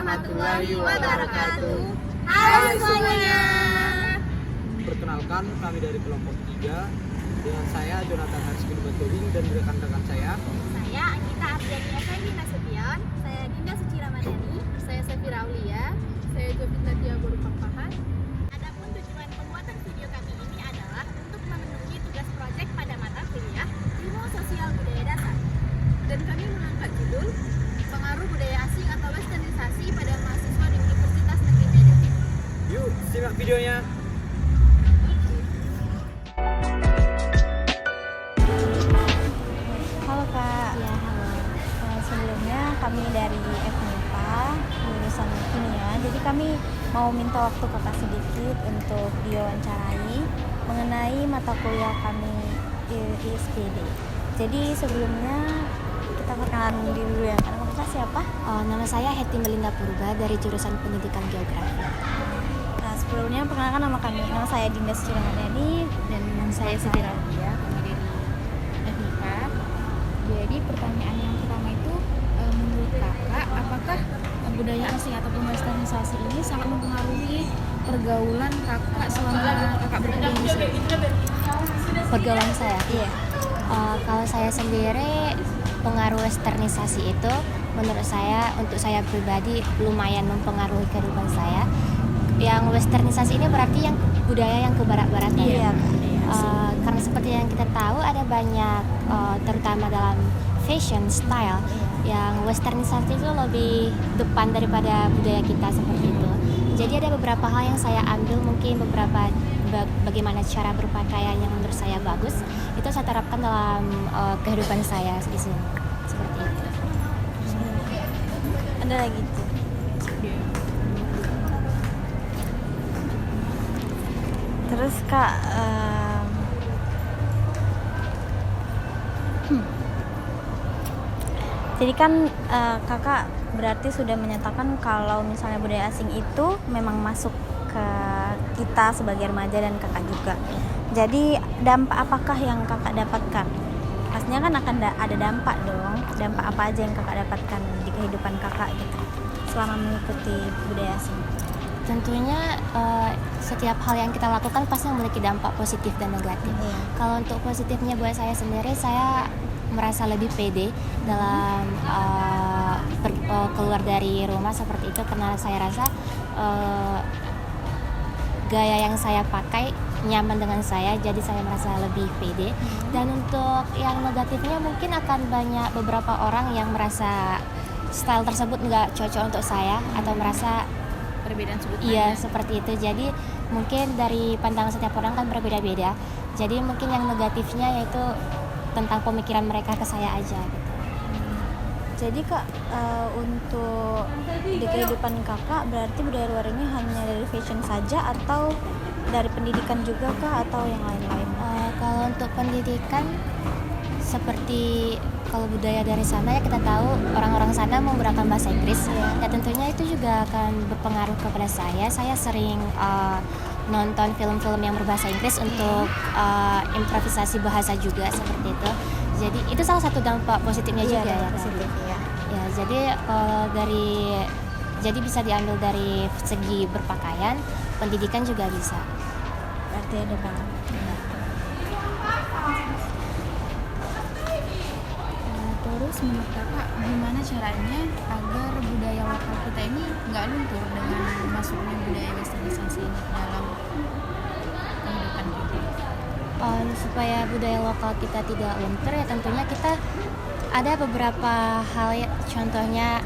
warahmatullahi wabarakatuh. Halo semuanya. Perkenalkan, kami dari kelompok 3 dengan saya Jonathan Hariskin Batubing dan rekan-rekan saya. Saya Anggita Ardiani Effendi Nasution. Saya Dinda Suci Ramadhani. Saya Safira Aulia. Saya Jovita Tia Borupapahan. Adapun tujuan pembuatan video kami ini adalah untuk memenuhi tugas proyek pada mata kuliah Ilmu Sosial Budaya Dasar. Dan kami mengangkat judul Pengaruh Budaya Asing atau Westernisasi pada Mahasiswa di Universitas Negeri Medan. Yuk, simak videonya. Halo Kak. Ya, halo. Sebelumnya kami dari FMIPA jurusan kimia. Jadi kami mau minta waktu Kakak sedikit untuk diwawancarai mengenai mata kuliah kami di ISPD. Jadi sebelumnya kita perkenalan diri dulu ya. Kakak siapa? Nama saya Hetty Melinda Purba dari jurusan Pendidikan Geografi. Nah, sebelumnya perkenalkan nama kami. Nama saya Dinda Suci Ramadhani dan saya Safira Aulia, kami dari FMIPA. Jadi pertanyaan yang pertama itu, menurut kakak, apakah budaya asing ataupun westernisasi ini sangat mempengaruhi pergaulan kakak selama kakak berkuliah di sini? Pergaulan saya. Iya. Kalau saya sendiri, pengaruh westernisasi itu menurut saya, untuk saya pribadi lumayan mempengaruhi kehidupan saya. Yang westernisasi ini berarti yang budaya yang ke barat-baratan. Iya. Karena seperti yang kita tahu ada banyak terutama dalam fashion style yang westernisasi itu lebih depan daripada budaya kita seperti itu. Jadi ada beberapa hal yang saya ambil, mungkin beberapa bagaimana cara berpakaian yang menurut saya bagus, itu saya terapkan dalam kehidupan saya di sini. Seperti itu. Ada lagi tuh. Terus Kak, jadi kan kakak berarti sudah menyatakan kalau misalnya budaya asing itu memang masuk ke kita sebagai remaja dan kakak juga. Jadi dampak apakah yang kakak dapatkan? Pastinya kan akan ada dampak dong. Dampak apa aja yang kakak dapatkan di kehidupan kakak gitu selama mengikuti budaya asing? Tentunya setiap hal yang kita lakukan pasti memiliki dampak positif dan negatif. Iya. Kalau untuk positifnya buat saya sendiri, saya merasa lebih pede dalam keluar dari rumah seperti itu, karena saya rasa gaya yang saya pakai nyaman dengan saya, jadi saya merasa lebih pede. Dan untuk yang negatifnya mungkin akan banyak beberapa orang yang merasa style tersebut nggak cocok untuk saya atau merasa Perbedaan sudut iya pandang. seperti itu. Jadi mungkin dari pandangan setiap orang kan berbeda-beda. Jadi mungkin yang negatifnya yaitu tentang pemikiran mereka ke saya aja gitu. Jadi Kak, untuk di kehidupan kakak berarti budaya luar ini hanya dari fashion saja atau dari pendidikan juga kah atau yang lain-lain? Kalau untuk pendidikan, seperti kalau budaya dari sana ya kita tahu orang-orang sana menggunakan bahasa Inggris. Ya tentunya itu juga akan berpengaruh kepada saya. Saya sering nonton film-film yang berbahasa Inggris untuk improvisasi bahasa juga seperti itu. Jadi itu salah satu dampak positifnya juga ya. Positif, ya. Ya, jadi jadi bisa diambil dari segi berpakaian, pendidikan juga bisa. Berarti ada banget. Terus menurut kakak, gimana caranya agar budaya lokal kita ini nggak luntur dengan masuknya budaya westernisasi ini ke dalam kehidupan kita? Supaya budaya lokal kita tidak luntur ya tentunya kita ada beberapa hal ya, contohnya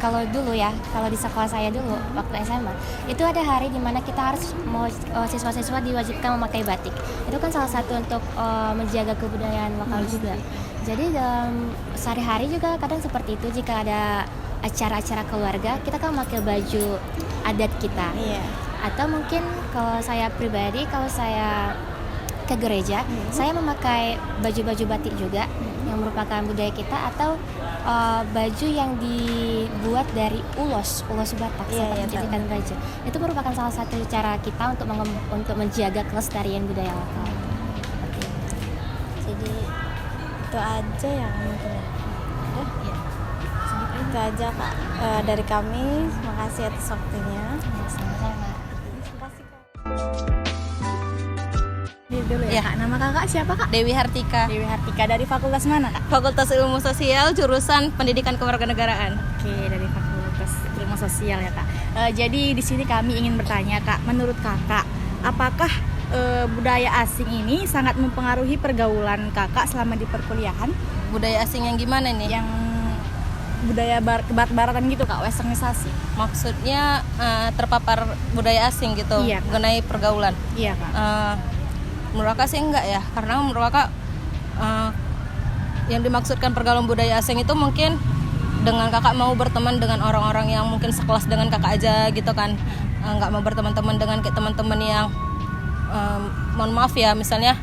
kalau di sekolah saya dulu waktu SMA itu ada hari di mana kita harus siswa-siswa diwajibkan memakai batik. Itu kan salah satu untuk menjaga kebudayaan lokal juga. Jadi dalam sehari-hari juga kadang seperti itu, jika ada acara-acara keluarga kita kan memakai baju adat kita. Iya. Atau mungkin kalau saya pribadi, kalau saya ke gereja, saya memakai baju-baju batik juga yang merupakan budaya kita, atau baju yang dibuat dari ulos Batak, seperti jadikan baju. Itu merupakan salah satu cara kita untuk menjaga kelestarian budaya lokal. Jadi itu aja yang mungkin ya. Udah? Ya, segitu itu aja Kak dari kami. Terima kasih atas waktunya. Sama-sama. Terima kasih Kak. Dulu ya, Kak. Nama Kakak siapa, Kak? Dewi Hartika, Dewi Hartika, dari fakultas mana, Kak? Fakultas Ilmu Sosial, jurusan Pendidikan Kewarganegaraan. Oke, dari fakultas ilmu sosial ya, Kak. Jadi di sini kami ingin bertanya, Kak, menurut Kakak, apakah budaya asing ini sangat mempengaruhi pergaulan Kakak selama di perkuliahan? Budaya asing yang gimana nih? Yang budaya kebarat-baratan gitu, Kak, westernisasi. Maksudnya terpapar budaya asing gitu, Iya, Kak. mengenai pergaulan. Iya, Kak. Menurut kakak sih enggak ya, karena menurut kakak yang dimaksudkan pergaulan budaya asing itu mungkin dengan kakak mau berteman dengan orang-orang yang mungkin sekelas dengan kakak aja gitu kan, nggak mau berteman-teman dengan kayak teman-teman yang mohon maaf ya, misalnya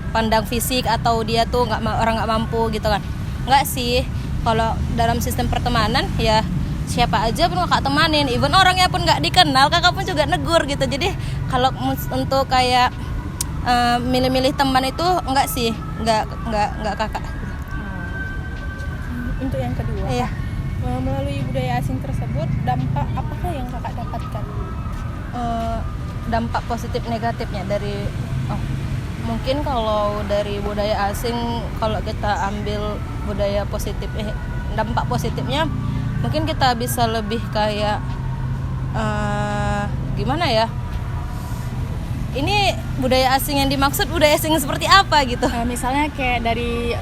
pandang fisik atau dia tuh orang nggak mampu gitu kan. Nggak sih, kalau dalam sistem pertemanan ya siapa aja pun kakak temanin, even orangnya pun nggak dikenal kakak pun juga negur gitu. Jadi kalau untuk kayak milih-milih teman itu enggak sih, enggak kakak. Untuk yang kedua, Iya. Melalui budaya asing tersebut, dampak apakah yang kakak dapatkan? Dampak positif negatifnya dari mungkin kalau dari budaya asing, kalau kita ambil budaya positif dampak positifnya mungkin kita bisa lebih kayak gimana ya, ini budaya asing yang dimaksud budaya asing seperti apa gitu. Misalnya kayak dari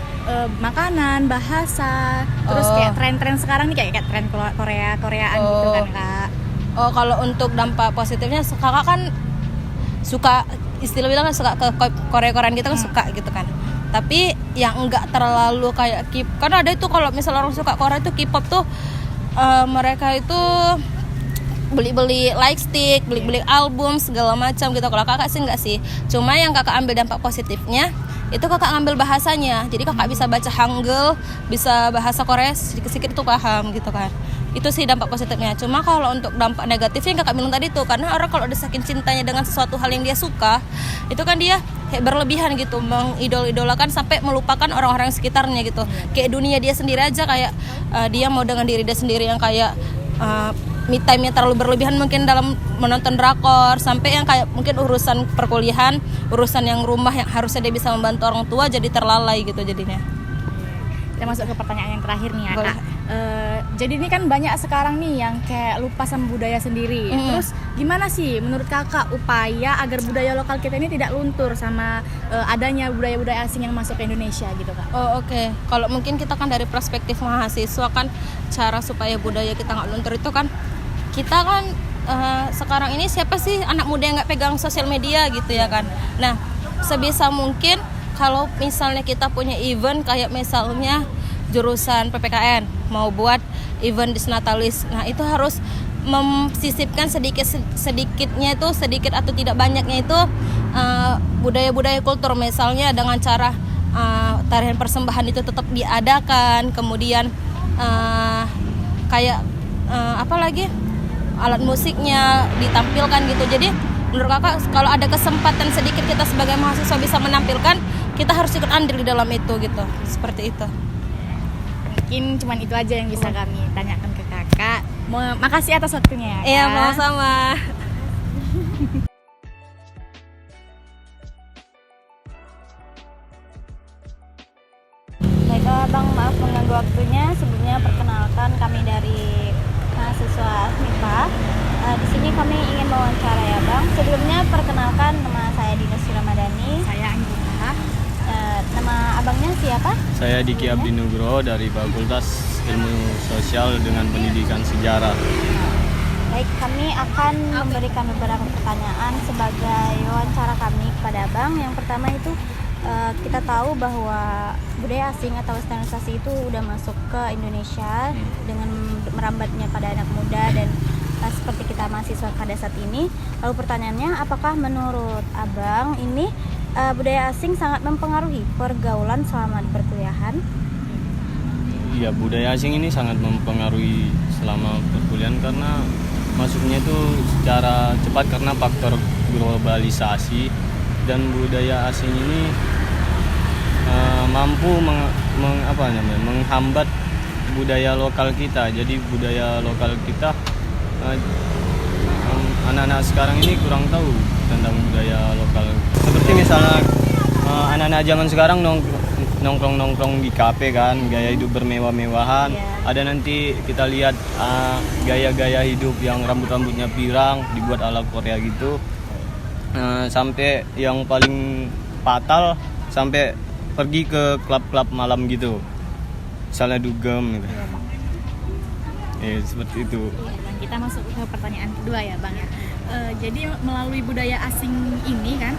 makanan, bahasa, terus kayak tren-tren sekarang nih kayak tren Koreaan gitu kan, Kak. Oh, kalau untuk dampak positifnya kakak kan suka, istilah bilang kan suka ke Korea-Koreaan gitu kan, suka gitu kan. Tapi yang enggak terlalu kayak karena ada itu kalau misalnya orang suka Korea itu K-pop tuh mereka itu beli-beli light stick, beli-beli album segala macam gitu. Kalau kakak sih enggak sih. Cuma yang kakak ambil dampak positifnya itu kakak ngambil bahasanya. Jadi kakak bisa baca Hangul, bisa bahasa Korea sedikit-sedikit tuh paham gitu kan. Itu sih dampak positifnya. Cuma kalau untuk dampak negatifnya yang kakak bilang tadi tuh, karena orang kalau udah saking cintanya dengan sesuatu hal yang dia suka, itu kan dia kayak berlebihan gitu, mengidol-idolakan sampai melupakan orang-orang sekitarnya gitu. Kayak dunia dia sendiri aja, kayak dia mau dengan diri dia sendiri yang kayak me time-nya terlalu berlebihan mungkin dalam menonton drakor, sampai yang kayak mungkin urusan perkuliahan, urusan yang rumah yang harusnya dia bisa membantu orang tua jadi terlalai gitu jadinya. Kita masuk ke pertanyaan yang terakhir nih ya, Boleh. Kak. Jadi ini kan banyak sekarang nih yang kayak lupa sama budaya sendiri. Terus gimana sih menurut kakak upaya agar budaya lokal kita ini tidak luntur sama adanya budaya-budaya asing yang masuk ke Indonesia gitu, Kak? Oh oke. Kalau mungkin kita kan dari perspektif mahasiswa kan, cara supaya budaya kita nggak luntur itu kan, kita kan sekarang ini siapa sih anak muda yang nggak pegang sosial media gitu ya kan. Nah sebisa mungkin kalau misalnya kita punya event kayak misalnya jurusan PPKN mau buat event disnatalis, nah itu harus memsisipkan sedikitnya itu, sedikit atau tidak banyaknya itu budaya-budaya kultur, misalnya dengan cara tarian persembahan itu tetap diadakan, kemudian kayak apa lagi, alat musiknya ditampilkan gitu. Jadi menurut kakak kalau ada kesempatan sedikit kita sebagai mahasiswa bisa menampilkan, kita harus ikut andil di dalam itu gitu, seperti itu. Mungkin cuman itu aja yang bisa kami tanyakan ke kakak. Makasih atas waktunya ya, Kak. Iya, sama-sama. Baiklah Bang, maaf mengganggu waktunya. Sebelumnya perkenalkan kami dari mahasiswa MIPA. Di sini kami ingin mewawancara ya Bang. Sebelumnya perkenalkan, nama saya Dinus Ramadhani. Saya Anggita. Nama abangnya siapa? Saya Diki Abdi Nugroho dari Fakultas Ilmu Sosial dengan Pendidikan Sejarah. Baik, kami akan memberikan beberapa pertanyaan sebagai wawancara kami kepada Abang. Yang pertama itu kita tahu bahwa budaya asing atau westernisasi itu udah masuk ke Indonesia dengan merambatnya pada anak muda dan seperti kita mahasiswa pada saat ini. Lalu pertanyaannya, apakah menurut Abang ini budaya asing sangat mempengaruhi pergaulan selama di perkuliahan? Iya, budaya asing ini sangat mempengaruhi selama perkuliahan karena masuknya itu secara cepat karena faktor globalisasi, dan budaya asing ini mampu menghambat budaya lokal kita. Jadi budaya lokal kita anak-anak sekarang ini kurang tahu tentang budaya lokal. Seperti misalnya anak-anak zaman sekarang nongkrong di kafe kan, gaya hidup bermewah-mewahan. Ada nanti kita lihat gaya-gaya hidup yang rambut-rambutnya pirang, dibuat ala Korea gitu. Sampai yang paling fatal sampai pergi ke klub-klub malam gitu, misalnya dugem gitu. Seperti itu. Dan kita masuk ke pertanyaan kedua ya Bang ya. Jadi melalui budaya asing ini kan,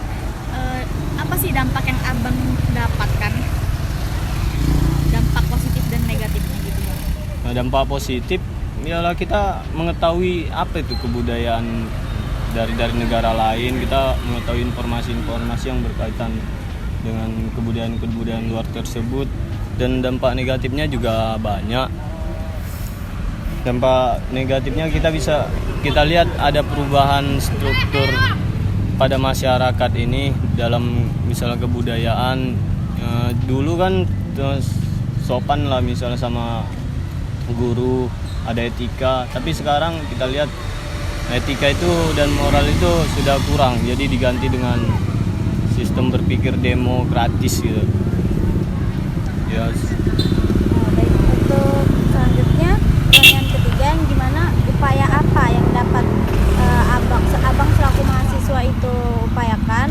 apa sih dampak yang Abang dapatkan? Dampak positif dan negatifnya gitu Bang. Nah, dampak positif ialah kita mengetahui apa itu kebudayaan dari negara lain. Kita mengetahui informasi-informasi yang berkaitan dengan kebudayaan luar tersebut. Dan dampak negatifnya juga banyak. Dampak negatifnya kita lihat ada perubahan struktur pada masyarakat ini dalam misalnya kebudayaan. Dulu kan sopan lah misalnya sama guru, ada etika, tapi sekarang kita lihat etika itu dan moral itu sudah kurang, jadi diganti dengan sistem berpikir demokratis gitu. Baik, untuk selanjutnya pertanyaan ketiga, gimana upaya apa yang dapat abang selaku mahasiswa itu upayakan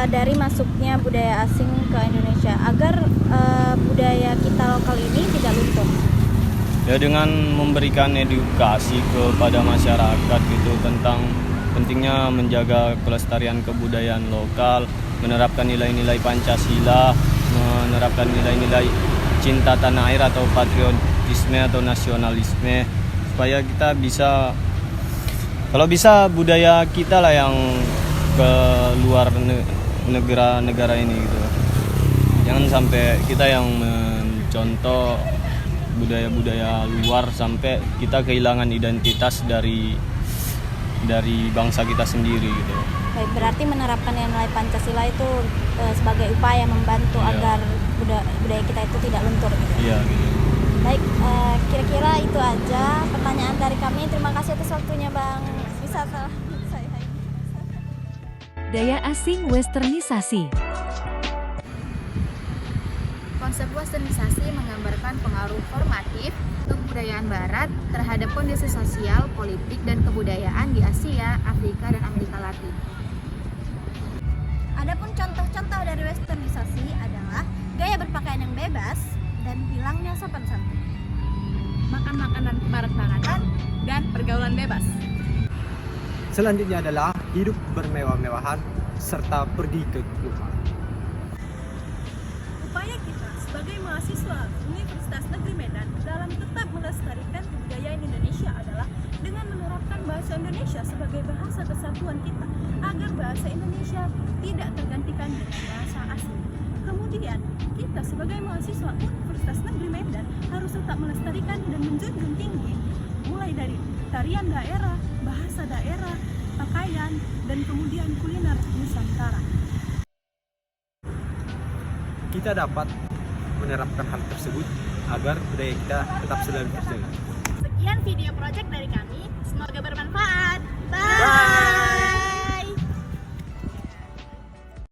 dari masuknya budaya asing ke Indonesia agar budaya kita lokal ini tidak luntur? Ya, dengan memberikan edukasi kepada masyarakat gitu tentang pentingnya menjaga kelestarian kebudayaan lokal, menerapkan nilai-nilai Pancasila, menerapkan nilai-nilai cinta tanah air atau patriotisme atau nasionalisme, supaya kita bisa, kalau bisa budaya kita lah yang ke luar negara ini gitu. Jangan sampai kita yang mencontoh budaya-budaya luar sampai kita kehilangan identitas dari bangsa kita sendiri gitu. Baik, berarti menerapkan nilai Pancasila itu sebagai upaya membantu agar budaya kita itu tidak luntur gitu. Iya gitu. Baik, kira-kira itu aja pertanyaan dari kami. Terima kasih atas waktunya Bang. Bisa salah saya. Budaya asing westernisasi. Konsep westernisasi menggambarkan pengaruh formatif kebudayaan Barat terhadap kondisi sosial, politik, dan kebudayaan di Asia, Afrika, dan Amerika Latin. Adapun contoh-contoh dari westernisasi adalah gaya berpakaian yang bebas dan hilangnya sopan santun, Makan makanan kebarat-baratan dan pergaulan bebas. Selanjutnya adalah hidup bermewah-mewahan serta pergi ke klub. Upaya kita sebagai mahasiswa Universitas Negeri Medan dalam tetap melestarikan kebudayaan Indonesia adalah dengan menerapkan bahasa Indonesia sebagai bahasa kesatuan kita agar bahasa Indonesia tidak tergantikan dengan bahasa asing. Kemudian, kita sebagai mahasiswa Universitas Negeri Medan harus tetap melestarikan dan menjunjung tinggi mulai dari tarian daerah, bahasa daerah, pakaian, dan kemudian kuliner Nusantara. Kita dapat menerapkan hal tersebut agar budaya kita tetap selalu terjaga. Sekian video project dari kami, semoga bermanfaat. Bye!